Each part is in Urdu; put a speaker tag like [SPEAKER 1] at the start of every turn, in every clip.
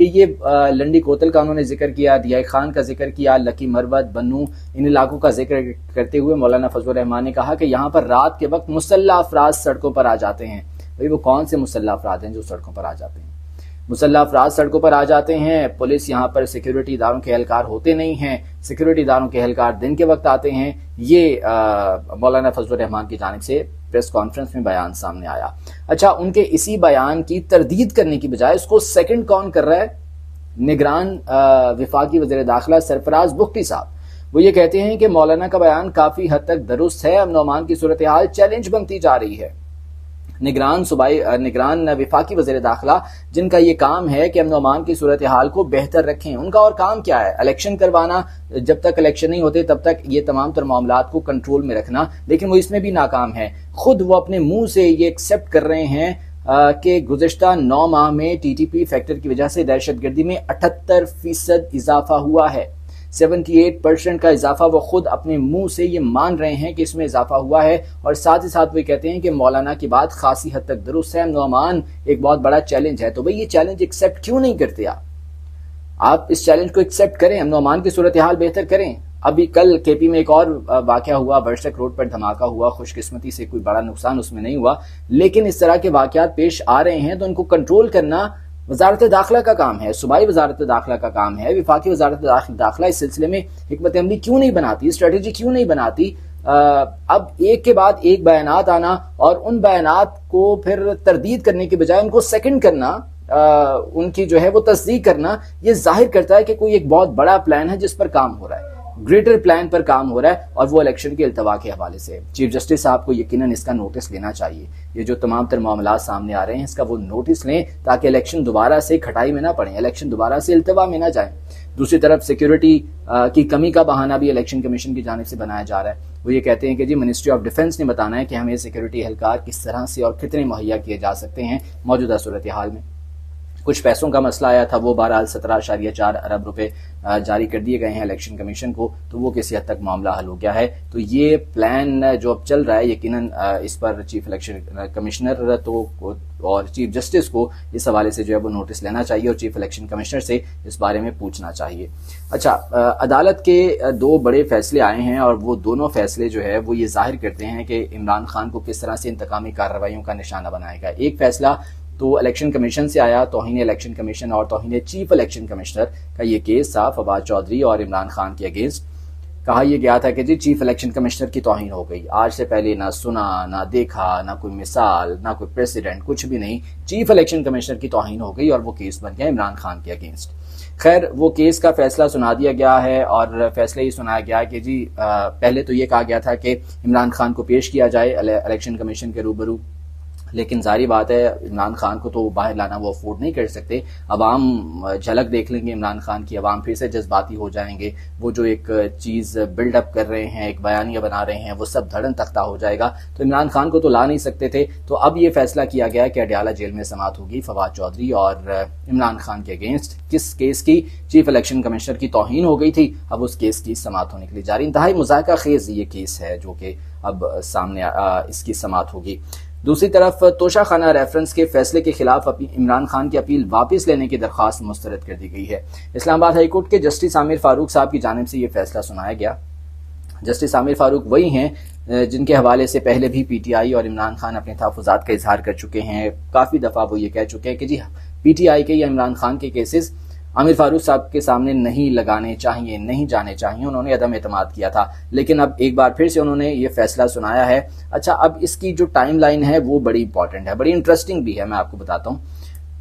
[SPEAKER 1] کہ یہ لنڈی کوتل کا انہوں نے ذکر کیا، ضیاء خان کا ذکر کیا، لکی مروت، بنو، ان علاقوں کا ذکر کرتے ہوئے مولانا فضل الرحمان نے کہا کہ یہاں پر رات کے وقت مسلح افراد سڑکوں پر آ جاتے ہیں۔ بھئی وہ کون سے مسلح افراد ہیں جو سڑکوں پر آ جاتے ہیں؟ مسلح افراد سڑکوں پر آ جاتے ہیں، پولیس یہاں پر سیکیورٹی اداروں کے اہلکار ہوتے نہیں ہیں، سیکیورٹی اداروں کے اہلکار دن کے وقت آتے ہیں۔ یہ مولانا فضل الرحمان کی جانب سے پریس کانفرنس میں بیان سامنے آیا۔ اچھا، ان کے اسی بیان کی تردید کرنے کی بجائے اس کو سیکنڈ کون کر رہا ہے؟ نگران وفاقی وزیر داخلہ سرفراز بگٹی صاحب، وہ یہ کہتے ہیں کہ مولانا کا بیان کافی حد تک درست ہے، امن و امان کی صورتحال چیلنج بنتی جا رہی ہے۔ نگران وفاقی وزیر داخلہ جن کا یہ کام ہے کہ امن و امان کی صورتحال کو بہتر رکھیں، ان کا اور کام کیا ہے؟ الیکشن کروانا، جب تک الیکشن نہیں ہوتے تب تک یہ تمام تر معاملات کو کنٹرول میں رکھنا، لیکن وہ اس میں بھی ناکام ہے۔ خود وہ اپنے منہ سے یہ ایکسپٹ کر رہے ہیں کہ گزشتہ 9 ماہ میں ٹی ٹی پی فیکٹر کی وجہ سے دہشت گردی میں 78% اضافہ ہوا ہے، 78% کا اضافہ وہ خود اپنے منہ سے یہ مان رہے ہیں کہ اس میں اضافہ ہوا ہے، اور ساتھ ہی ساتھ وہ کہتے ہیں کہ مولانا کی بات خاصی حد تک درست ہے، امن و امان ایک بہت بڑا چیلنج ہے۔ تو بھئی یہ چیلنج ایکسیپٹ کیوں نہیں کرتے آپ اس چیلنج کو ایکسیپٹ کریں، امن و امان کی صورتحال بہتر کریں۔ ابھی کل کے پی میں ایک اور واقعہ ہوا، ورشک روڈ پر دھماکہ ہوا، خوش قسمتی سے کوئی بڑا نقصان اس میں نہیں ہوا، لیکن اس طرح کے واقعات پیش آ رہے ہیں تو ان کو کنٹرول کرنا وزارت داخلہ کا کام ہے، صوبائی وزارت داخلہ کا کام ہے۔ وفاقی وزارت داخلہ اس سلسلے میں حکمت عملی کیوں نہیں بناتی، اسٹریٹجی کیوں نہیں بناتی؟ اب ایک کے بعد ایک بیانات آنا اور ان بیانات کو پھر تردید کرنے کے بجائے ان کو سیکنڈ کرنا، ان کی جو ہے وہ تصدیق کرنا، یہ ظاہر کرتا ہے کہ کوئی ایک بہت بڑا پلان ہے جس پر کام ہو رہا ہے، گریٹر پلان پر کام ہو رہا ہے، اور وہ الیکشن کے التوا کے حوالے سے۔ چیف جسٹس صاحب کو یقیناً اس کا نوٹس لینا چاہیے، یہ جو تمام تر معاملات سامنے آ رہے ہیں اس کا وہ نوٹس لیں تاکہ الیکشن دوبارہ سے کھٹائی میں نہ پڑیں، الیکشن دوبارہ سے التوا میں نہ جائیں۔ دوسری طرف سیکیورٹی کی کمی کا بہانہ بھی الیکشن کمیشن کی جانب سے بنایا جا رہا ہے۔ وہ یہ کہتے ہیں کہ جی منسٹری آف ڈیفنس نے بتانا ہے کہ ہمیں سیکیورٹی اہلکار کس طرح سے اور کتنے مہیا کیے جا سکتے ہیں موجودہ صورتحال میں۔ کچھ پیسوں کا مسئلہ آیا تھا، وہ بہرحال 17.4 ارب روپے جاری کر دیے گئے ہیں الیکشن کمیشن کو، تو وہ کسی حد تک معاملہ حل ہو گیا ہے۔ تو یہ پلان جو اب چل رہا ہے، یقیناً اس پر چیف الیکشن کمشنر تو اور چیف جسٹس کو اس حوالے سے جو ہے وہ نوٹس لینا چاہیے اور چیف الیکشن کمشنر سے اس بارے میں پوچھنا چاہیے۔ اچھا، عدالت کے 2 بڑے فیصلے آئے ہیں اور وہ دونوں فیصلے جو ہے وہ یہ ظاہر کرتے ہیں کہ عمران خان کو کس طرح سے انتقامی کارروائیوں کا نشانہ بنائے گا۔ ایک فیصلہ تو الیکشن کمیشن سے آیا، توہین الیکشن کمیشن اور توہین چیف الیکشن کمشنر کا یہ کیس تھا فواد چودھری اور عمران خان کے اگینسٹ۔ کہا یہ گیا تھا کہ جی چیف الیکشن کمشنر کی توہین ہو گئی، آج سے پہلے نہ سنا، نہ دیکھا، نہ کوئی مثال، نہ کوئی پریسیڈنٹ، کچھ بھی نہیں، چیف الیکشن کمشنر کی توہین ہو گئی اور وہ کیس بن گیا عمران خان کے اگینسٹ۔ خیر، وہ کیس کا فیصلہ سنا دیا گیا ہے اور فیصلہ یہ سنایا گیا کہ جی پہلے تو یہ کہا گیا تھا کہ عمران خان کو پیش کیا جائے الیکشن کمیشن کے روبرو، لیکن ظاہری بات ہے عمران خان کو تو باہر لانا وہ افورڈ نہیں کر سکتے۔ عوام جھلک دیکھ لیں گے عمران خان کی، عوام پھر سے جذباتی ہو جائیں گے، وہ جو ایک چیز بلڈ اپ کر رہے ہیں، ایک بیانیہ بنا رہے ہیں، وہ سب دھڑن تختہ ہو جائے گا۔ تو عمران خان کو تو لا نہیں سکتے تھے، تو اب یہ فیصلہ کیا گیا کہ اڈیالہ جیل میں سماعت ہوگی فواد چودھری اور عمران خان کے اگینسٹ۔ کس کیس کی؟ چیف الیکشن کمشنر کی توہین ہو گئی تھی، اب اس کیس کی سماعت ہونے کے لیے جاری۔ انتہائی مذائقہ خیز یہ کیس ہے جو کہ اب سامنے اس کی سماعت ہوگی۔ دوسری طرف توشہ خانہ ریفرنس کے فیصلے کے خلاف عمران خان کی اپیل واپس لینے کی درخواست مسترد کر دی گئی ہے۔ اسلام آباد ہائی کورٹ کے جسٹس عامر فاروق صاحب کی جانب سے یہ فیصلہ سنایا گیا۔ جسٹس عامر فاروق وہی ہیں جن کے حوالے سے پہلے بھی پی ٹی آئی اور عمران خان اپنے تحفظات کا اظہار کر چکے ہیں، کافی دفعہ وہ یہ کہہ چکے ہیں کہ جی پی ٹی آئی کے یا عمران خان کے کیسز عامر فاروق صاحب کے سامنے نہیں لگانے چاہیے، نہیں جانے چاہیے، انہوں نے عدم اعتماد کیا تھا، لیکن اب ایک بار پھر سے انہوں نے یہ فیصلہ سنایا ہے۔ اچھا، اب اس کی جو ٹائم لائن ہے وہ بڑی امپورٹنٹ ہے، بڑی انٹرسٹنگ بھی ہے، میں آپ کو بتاتا ہوں۔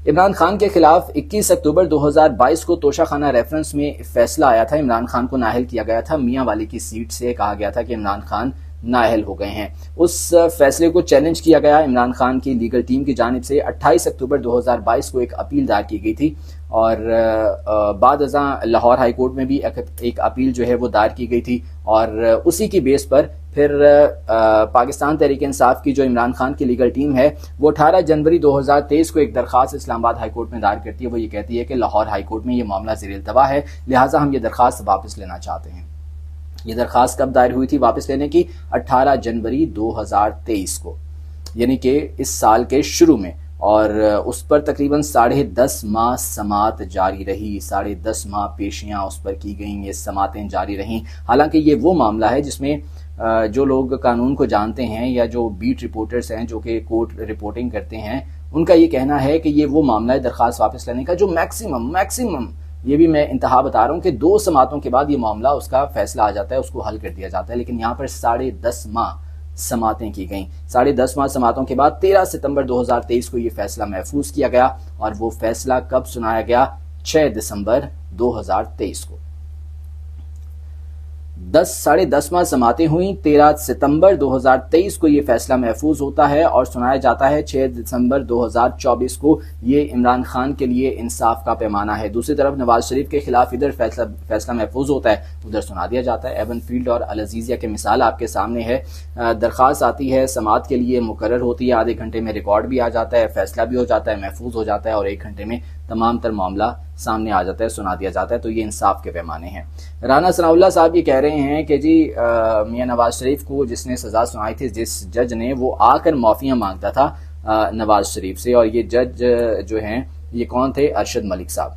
[SPEAKER 1] عمران خان کے خلاف 21 اکتوبر 2022 کو توشہ خانہ ریفرنس میں فیصلہ آیا تھا، عمران خان کو نااہل کیا گیا تھا، میاں والی کی سیٹ سے کہا گیا تھا کہ عمران خان نااہل ہو گئے ہیں۔ اس فیصلے کو چیلنج کیا گیا عمران خان کی لیگل ٹیم کی جانب سے۔ 28 اکتوبر 2022 کو ایک اپیل دائر کی گئی تھی اور بعد ازاں لاہور ہائی کورٹ میں بھی ایک اپیل جو ہے وہ دائر کی گئی تھی، اور اسی کی بیس پر پھر پاکستان تحریک انصاف کی جو عمران خان کی لیگل ٹیم ہے وہ 18 جنوری 2023 کو ایک درخواست اسلام آباد ہائی کورٹ میں دائر کرتی ہے۔ وہ یہ کہتی ہے کہ لاہور ہائی کورٹ میں یہ معاملہ زیر التوا ہے، لہٰذا ہم یہ درخواست واپس لینا چاہتے ہیں۔ یہ درخواست کب دائر ہوئی تھی واپس لینے کی؟ 18 جنوری 2023 کو، یعنی کہ اس سال کے شروع میں۔ اور اس پر تقریباً 10.5 ماہ سماعت جاری رہی، 10.5 ماہ پیشیاں اس پر کی گئیں، یہ سماعتیں جاری رہیں۔ حالانکہ یہ وہ معاملہ ہے جس میں جو لوگ قانون کو جانتے ہیں یا جو بیٹ رپورٹرز ہیں جو کہ کورٹ رپورٹنگ کرتے ہیں، ان کا یہ کہنا ہے کہ یہ وہ معاملہ ہے درخواست واپس لینے کا جو میکسیمم یہ بھی میں انتہا بتا رہا ہوں کہ 2 سماعتوں کے بعد یہ معاملہ اس کا فیصلہ آ جاتا ہے، اس کو حل کر دیا جاتا ہے، لیکن یہاں پر 10.5 ماہ سماعتیں کی گئیں۔ 10.5 ماہ سماعتوں کے بعد 13 ستمبر 2023 کو یہ فیصلہ محفوظ کیا گیا، اور وہ فیصلہ کب سنایا گیا؟ 6 دسمبر 2023 کو۔ 10.5 ماہ سماعتیں ہوئیں، 13 ستمبر 2023 کو یہ فیصلہ محفوظ ہوتا ہے اور سنایا جاتا ہے 6 دسمبر 2024 کو۔ یہ عمران خان کے لیے انصاف کا پیمانہ ہے۔ دوسری طرف نواز شریف کے خلاف ادھر فیصلہ محفوظ ہوتا ہے، ادھر سنا دیا جاتا ہے۔ ایون فیلڈ اور العزیزیہ کی مثال آپ کے سامنے ہے، درخواست آتی ہے، سماعت کے لیے مقرر ہوتی ہے، آدھے گھنٹے میں ریکارڈ بھی آ جاتا ہے، فیصلہ بھی ہو جاتا ہے، محفوظ ہو جاتا ہے، اور 1 گھنٹے میں تمام تر معاملہ سامنے آ جاتا ہے، سنا دیا جاتا ہے۔ تو یہ انصاف کے پیمانے ہیں۔ رانا ثناء اللہ صاحب یہ کہہ رہے ہیں کہ جی میاں نواز شریف کو جس نے سزا سنائی تھی، جس جج نے، وہ آ کر معافیاں مانگتا تھا نواز شریف سے، اور یہ جج جو ہیں یہ کون تھے؟ ارشد ملک صاحب۔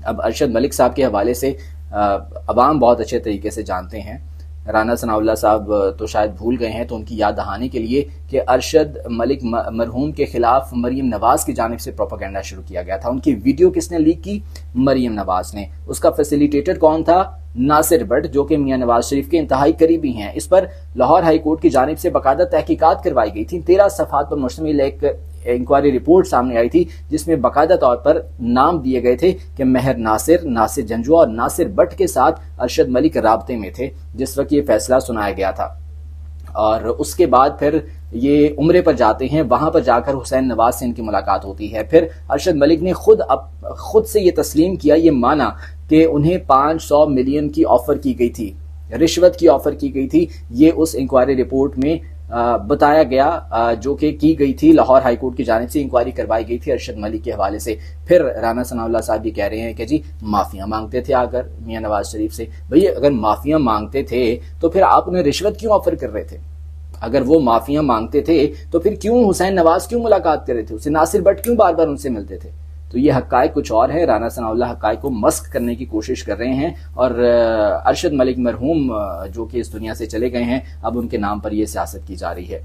[SPEAKER 1] اب ارشد ملک صاحب کے حوالے سے عوام بہت اچھے طریقے سے جانتے ہیں، رانا ثناء اللہ صاحب تو شاید بھول گئے ہیں، تو ان کی یاد دہانی کے لیے کہ ارشد ملک مرحوم کے خلاف مریم نواز کی جانب سے پروپیگنڈا شروع کیا گیا تھا۔ ان کی ویڈیو کس نے لیک کی؟ مریم نواز نے۔ اس کا فیسیلیٹیٹر کون تھا؟ ناصر بٹ، جو کہ میاں نواز شریف کے انتہائی قریبی ہیں۔ اس پر لاہور ہائی کورٹ کی جانب سے باقاعدہ تحقیقات کروائی گئی تھی، 13 صفحات پر مشتمل ایک انکوائری رپورٹ سامنے آئی تھی، جس میں باقاعدہ طور پر نام دیے گئے تھے کہ مہر ناصر جنجوعہ اور ناصر بٹ کے ساتھ ارشد ملک رابطے میں تھے جس وقت یہ فیصلہ سنایا گیا تھا۔ اور اس کے بعد پھر یہ عمرے پر جاتے ہیں، وہاں پر جا کر حسین نواز سے ان کی ملاقات ہوتی ہے۔ پھر ارشد ملک نے خود سے یہ تسلیم کیا، یہ مانا کہ انہیں 500 ملین کی آفر کی گئی تھی، رشوت کی آفر کی گئی تھی۔ یہ اس انکوائری رپورٹ میں بتایا گیا، جو کہ کی گئی تھی لاہور ہائی کورٹ کی جانب سے، انکوائری کروائی گئی تھی ارشد ملک کے حوالے سے۔ پھر رانا ثناء اللہ صاحب یہ کہہ رہے ہیں کہ جی معافیاں مانگتے تھے اگر میاں نواز شریف سے۔ بھئی اگر معافیاں مانگتے تھے تو پھر آپ انہیں رشوت کیوں آفر کر رہے تھے؟ اگر وہ معافیاں مانگتے تھے تو پھر کیوں حسین نواز کیوں ملاقات کر رہے تھے؟ اسے ناصر بٹ کیوں بار بار ان سے ملتے تھے؟ تو یہ حقائق کچھ اور ہے۔ رانا ثناء اللہ حقائق کو مسخ کرنے کی کوشش کر رہے ہیں، اور ارشد ملک مرحوم جو کہ اس دنیا سے چلے گئے ہیں، اب ان کے نام پر یہ سیاست کی جا رہی ہے۔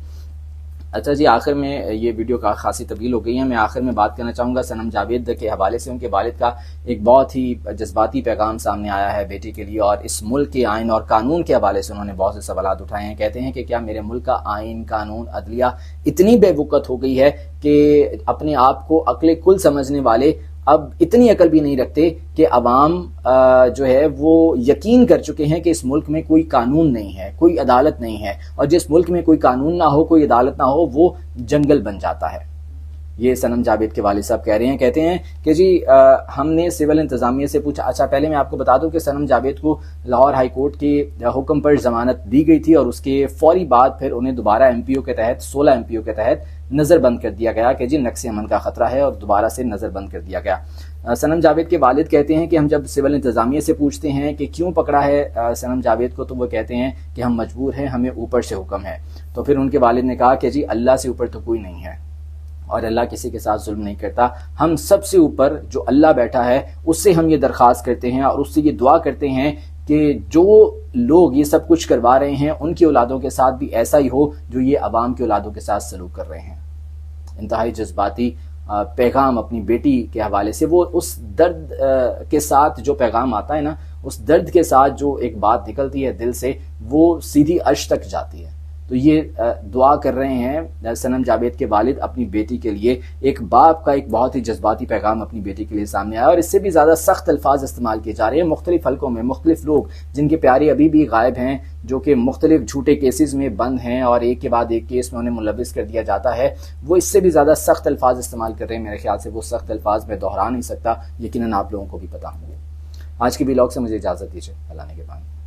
[SPEAKER 1] اچھا جی، آخر میں یہ ویڈیو کا خاصی طویل ہو گئی ہے، میں آخر میں بات کرنا چاہوں گا صنم جاوید کے حوالے سے۔ ان کے والد کا ایک بہت ہی جذباتی پیغام سامنے آیا ہے بیٹی کے لیے، اور اس ملک کے آئین اور قانون کے حوالے سے انہوں نے بہت سے سوالات اٹھائے ہیں۔ کہتے ہیں کہ کیا میرے ملک کا آئین، قانون، عدلیہ اتنی بے وقت ہو گئی ہے کہ اپنے آپ کو عقل کل سمجھنے والے اب اتنی عقل بھی نہیں رکھتے کہ عوام جو ہے وہ یقین کر چکے ہیں کہ اس ملک میں کوئی قانون نہیں ہے، کوئی عدالت نہیں ہے، اور جس ملک میں کوئی قانون نہ ہو، کوئی عدالت نہ ہو، وہ جنگل بن جاتا ہے۔ یہ صنم جاوید کے والد صاحب کہہ رہے ہیں۔ کہتے ہیں کہ جی ہم نے سول انتظامیہ سے پوچھا۔ اچھا پہلے میں آپ کو بتا دوں کہ صنم جاوید کو لاہور ہائی کورٹ کے حکم پر ضمانت دی گئی تھی، اور اس کے فوری بعد پھر انہیں دوبارہ ایم پی او کے تحت 16 ایم پی او کے تحت نظر بند کر دیا گیا کہ جی نقص امن کا خطرہ ہے، اور دوبارہ سے نظر بند کر دیا گیا۔ صنم جاوید کے والد کہتے ہیں کہ ہم جب سول انتظامیہ سے پوچھتے ہیں کہ کیوں پکڑا ہے صنم جاوید کو، تو وہ کہتے ہیں کہ ہم مجبور ہیں، ہمیں اوپر سے حکم ہے۔ تو پھر ان کے والد نے کہا کہ جی اللہ سے اوپر تو کوئی نہیں ہے، اور اللہ کسی کے ساتھ ظلم نہیں کرتا، ہم سب سے اوپر جو اللہ بیٹھا ہے اس سے ہم یہ درخواست کرتے ہیں اور اس سے یہ دعا کرتے ہیں کہ جو لوگ یہ سب کچھ کروا رہے ہیں ان کی اولادوں کے ساتھ بھی ایسا ہی ہو جو یہ عوام کی اولادوں کے ساتھ سلوک کر رہے ہیں۔ انتہائی جذباتی پیغام اپنی بیٹی کے حوالے سے، وہ اس درد کے ساتھ جو پیغام آتا ہے نا، اس درد کے ساتھ جو ایک بات نکلتی ہے دل سے، وہ سیدھی عرش تک جاتی ہے۔ تو یہ دعا کر رہے ہیں صنم جاوید کے والد اپنی بیٹی کے لیے۔ ایک باپ کا ایک بہت ہی جذباتی پیغام اپنی بیٹی کے لیے سامنے آیا، اور اس سے بھی زیادہ سخت الفاظ استعمال کیے جا رہے ہیں مختلف حلقوں میں۔ مختلف لوگ جن کے پیارے ابھی بھی غائب ہیں، جو کہ مختلف جھوٹے کیسز میں بند ہیں اور ایک کے بعد ایک کیس میں انہیں ملوث کر دیا جاتا ہے، وہ اس سے بھی زیادہ سخت الفاظ استعمال کر رہے ہیں۔ میرے خیال سے وہ سخت الفاظ میں دہرا نہیں سکتا، یقیناً آپ لوگوں کو بھی پتہ ہوں گے۔ آج کے ولاگ سے مجھے اجازت دیجیے، اللہ نے کے بان۔